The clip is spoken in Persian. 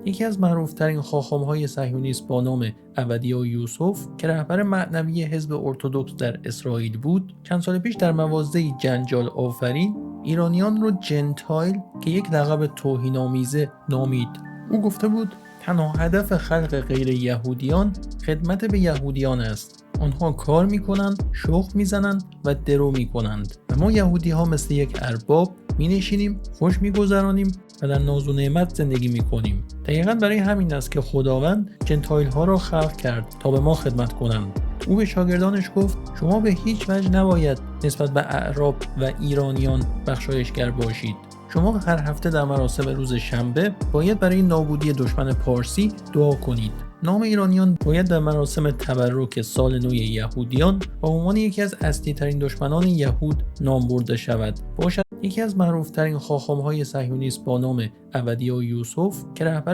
یکی از معروفترین خاخام‌های صهیونیست با نام عبدیا یوسف که رهبر معنوی حزب ارتدوکس در اسرائیل بود، چند سال پیش در موازی جنجال آفرین ایرانیان رو جنتایل که یک لقب توهین‌آمیزه نامید. او گفته بود تنها هدف خلق غیر یهودیان خدمت به یهودیان است. آنها کار میکنند، شخم میزنند و درو میکنند و ما یهودی ها مثل یک ارباب مینشینیم، خوش میگذرانیم و در ناز و نعمت زندگی میکنیم. دقیقاً برای همین است که خداوند جنتایل ها را خلق کرد تا به ما خدمت کنند. او به شاگردانش گفت شما به هیچ وجه نباید نسبت به اعراب و ایرانیان بخشایشگر باشید. شما هر هفته در مراسم روز شنبه باید برای نابودی دشمن پارسی دعا کنید. نام ایرانیان باید در مراسم تبرک سال نو یهودیان با عنوان یکی از اصلی ترین دشمنان یهود نام برده شود. باشد یکی از معروفترین خاخام‌های صهیونیست با نام عبدیا یوسف که رهبر